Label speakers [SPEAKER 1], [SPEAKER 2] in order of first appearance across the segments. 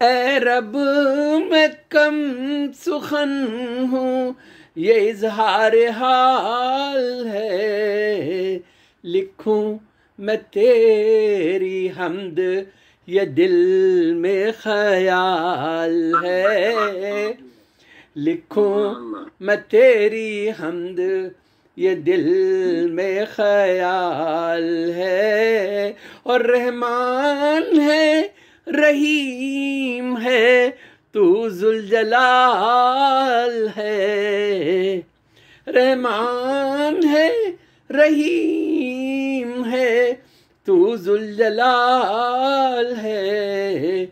[SPEAKER 1] ए रब मैं कम सुखन हूँ, ये इजहार हाल है। लिखूं मैं तेरी हमद, ये दिल में ख्याल है। लिखूं मैं तेरी हमद, ये दिल में ख्याल है। और रहमान है रहीम है, तू जुल जलाल है। रहमान है रहीम है, तू जुल जलाल है।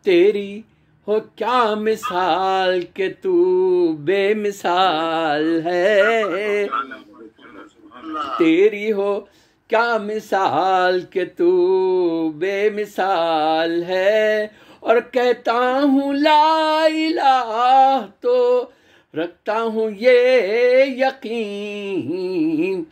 [SPEAKER 1] तेरी हो क्या मिसाल के तू बेमिसाल है। तेरी हो क्या मिसाल के तू बेमिसाल है। और कहता हूँ ला इलाह तो रखता हूँ ये यकीन।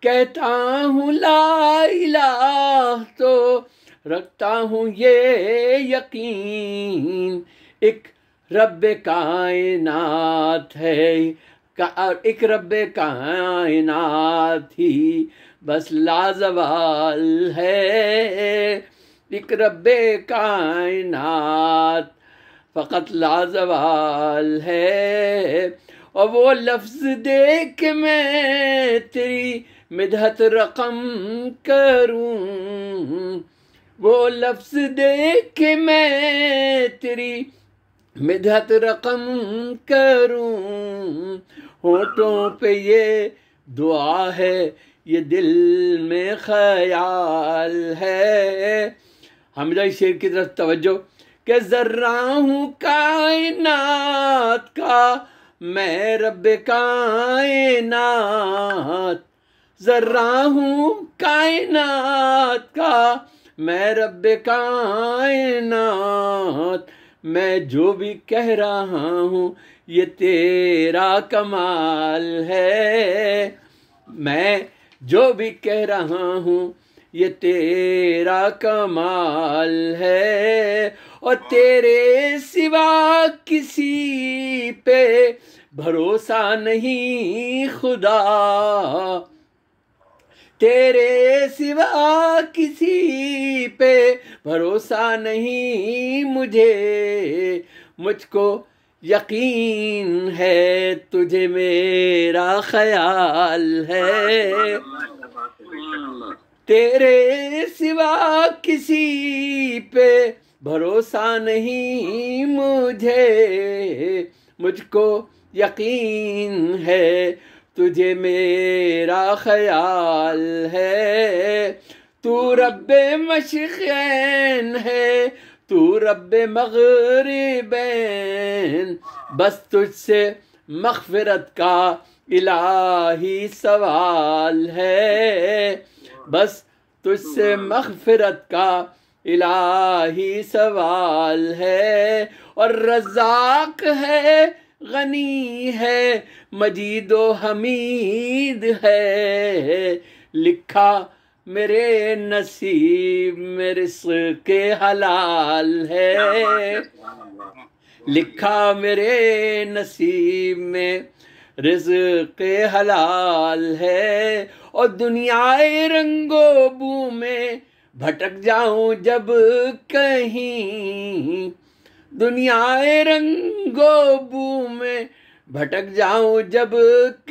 [SPEAKER 1] कहता हूँ ला इलाह तो रखता हूँ ये यकीन। एक रब कायनात है, एक रब कायनात ही बस लाजवाल है। एक रब कायनात फ़कत लाजवाल है। और वो लफ्ज़ देख मैं तेरी मिदहत रकम करूं। वो लफ्ज़ देख मैं तेरी मिदहत रकम करूं। होठों पे ये दुआ है, ये दिल में ख्याल है। हमेशा इस शेर की तरफ तवज्जो कि ज़र्रा हूँ कायनात का मैं रब कायनात। ज़र्रा हूँ कायनात का मैं रब कायनात। मैं जो भी कह रहा हूँ ये तेरा कमाल है। मैं जो भी कह रहा हूँ ये तेरा कमाल है। और तेरे सिवा किसी पे भरोसा नहीं खुदा। तेरे सिवा किसी पे भरोसा नहीं मुझे। मुझको यकीन है तुझे मेरा ख्याल है। तेरे सिवा किसी पे भरोसा नहीं मुझे। मुझको यकीन है तुझे मेरा ख्याल है। तू रब्बे मशरिक़ैन है, तू रब्बे मग़रिबैन। बस तुझसे मग़फ़िरत का इलाही सवाल है। बस तुझसे मग़फ़िरत का इलाही सवाल है। और रज़्ज़ाक़ है गनी है, मजीदो हमीद है। लिखा मेरे नसीब में रिज़्क़ हलाल है। लिखा मेरे नसीब में रिज़्क़ हलाल है। और दुनियाए रंगो बू में भटक जाऊं जब कहीं। दुनियाए रंगो बू में भटक जाऊं जब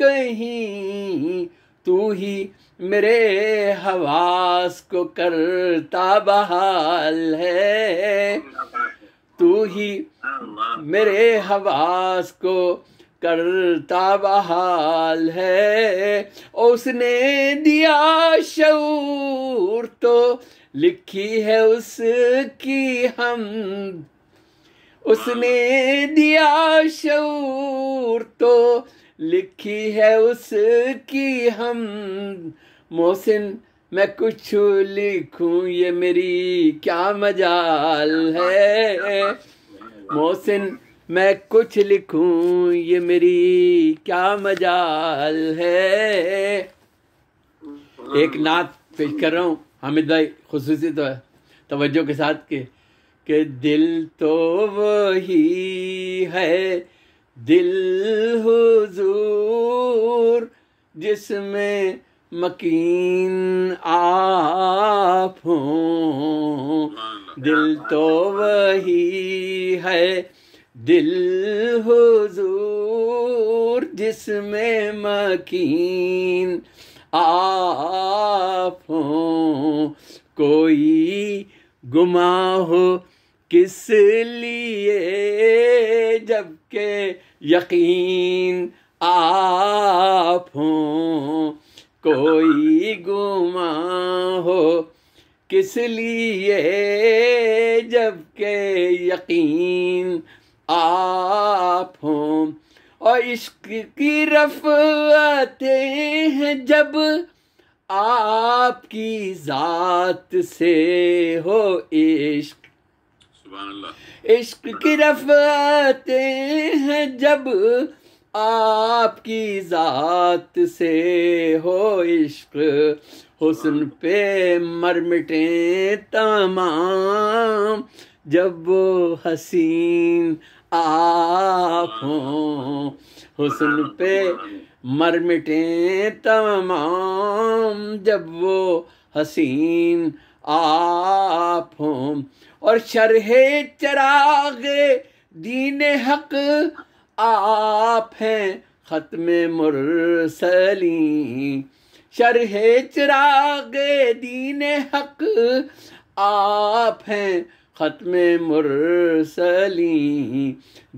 [SPEAKER 1] कहीं। तू ही मेरे हवास को करता बहाल है। तू ही मेरे हवास को करता बहाल है। उसने दिया शऊर तो लिखी है उसकी हमद। उसने दिया शऊर तो लिखी है उसकी हमद। मोहसिन मैं कुछ लिखूं ये मेरी क्या मजाल है। मोहसिन मैं कुछ लिखूं ये मेरी क्या मजाल है। एक नात पेश कर रहा हूँ हामिद भाई खुसूसी तो तवज्जो के साथ कि दिल तो वही है दिल हुजूर जिसमें मकीन आप हों। दिल तो वही है दिल हुजूर जिसमें मकीन आप हों। कोई गुमा हो किस लिए जबकि यकीन आप हों। कोई गुमा हो किस लिए जबकि यकीन आप हों। और इश्क की रफ़अतें हैं जब आपकी ज़ात से हो इश्क। सुभान अल्लाह। इश्क की रफ़अतें हैं जब आपकी ज़ात से हो इश्क। हुस्न पे मर मिटे तमाम जब वो हसीन आप हों। हुस्न पे मर मिटे तमाम जब वो हसीन आप हों। और शरहे चरागे दीन हक आप हैं ख़त्मे मुरसलीन। शरहे चरागे दीन हक आप हैं ख़त्मे मुरसलीन।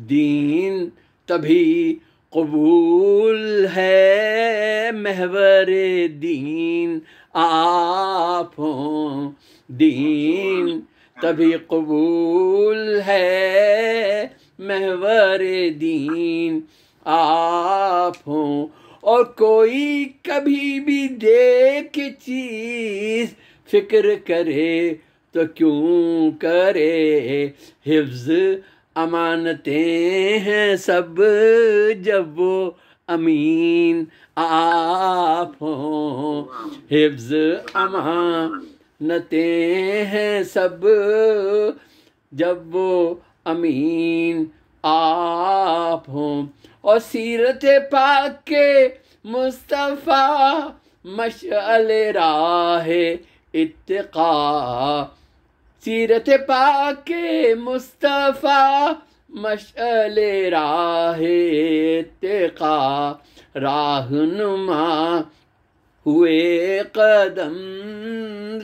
[SPEAKER 1] दीन तभी कबूल है महवरे दीन आप हों। दीन तभी कबूल है महवरे दीन आप हों। और कोई कभी भी देख चीज़ फिक्र करे तो क्यों करे। हिफ्ज़ अमानतें हैं सब जब वो अमीन आप हों। हिफ्ज़ अमानतें हैं सब जब वो अमीन आप हों। और सीरत पाक के मुस्तफ़ा मशअले राहे इत्तिक़ा। सीरत पाक के मुस्तफ़ा मशअले राहे इत्तिक़ा। राहनुमा हुए कदम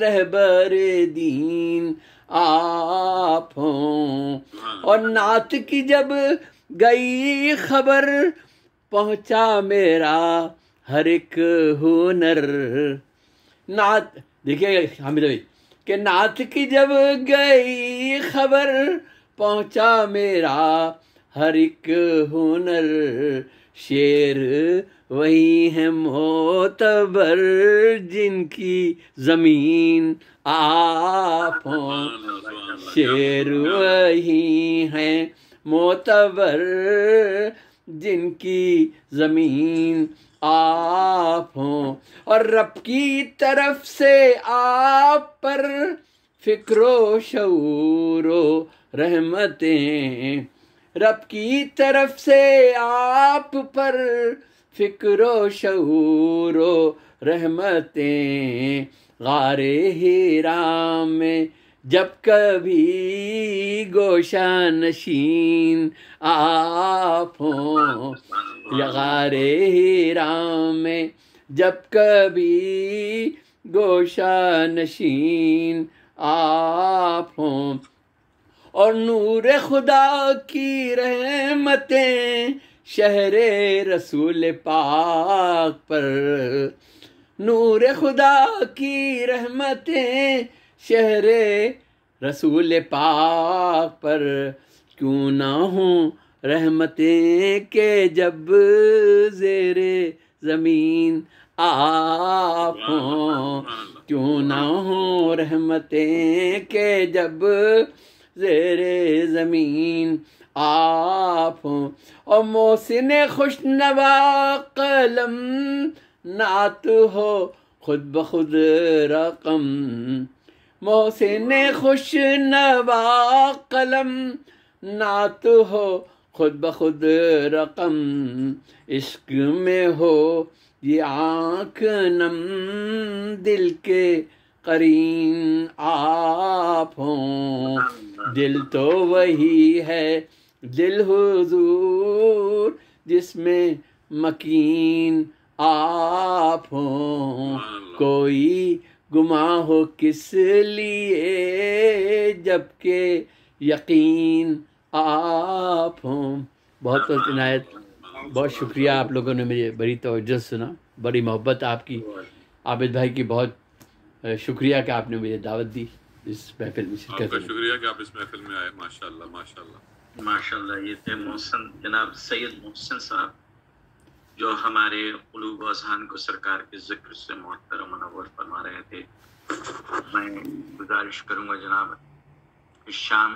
[SPEAKER 1] रहबर दीन आप हों। और नात की जब गई खबर पहुंचा मेरा हर एक हुनर। नात देखिए हामिद भाई कि नात की जब गई खबर पहुंचा मेरा हर एक हुनर। शेर वही है मोतबर जिनकी ज़मीन आप हों। शेर वही है मोतबर जिनकी ज़मीन आप हों। और रब की तरफ से आप पर फ़िक्रो शऊरो रहमतें। रब की तरफ से आप पर फ़िक्रो शऊरो रहमतें। गारे हीरा में जब कभी गोशा नशीन आप हों। या गारे हीरा में जब कभी गोशा नशीन आप हों। और नूर खुदा की रहमतें शहरे रसूल पाक पर। नूर खुदा की रहमतें शहरे रसूल पाक पर। क्यों ना हो रहमतें के जब ज़ेरे ज़मीन आप हों। क्यों ना हो रहमतें के जब ज़ेरे ज़मीन आप हों। और मोहसिन खुशनवा कलम नात हो खुद ब खुद रकम। मोहसिन खुश नवा कलम, नात हो खुद ब खुद रकम, इश्क में हो ये आँख नम, दिल के करीन आप हों। दिल तो वही है दिल हुजूर, जिसमें मकीन आप हों। कोई गुमा हो किस लिए, जबकि यकीन आप हों। बहुत बहुत इनायत, बहुत शुक्रिया आप लोगों ने मुझे बड़ी तवज्जो सुना, बड़ी मोहब्बत आपकी। आबिद भाई की बहुत शुक्रिया कि आपने मुझे दावत दी इस महफिल में शिरकत
[SPEAKER 2] आपका
[SPEAKER 1] करने।
[SPEAKER 2] शुक्रिया कि आप इस महफिल में आए। माशाल्लाह माशाल्लाह
[SPEAKER 3] माशाल्लाह। ये थे मोहसिन, जनाब सैयद मोहसिन साहब, जो हमारे क़ुलूब व अज़हान को सरकार के ज़िक्र से मुअत्तर व मुनव्वर फरमा रहे थे। मैं गुजारिश करूँगा जनाब, इस शाम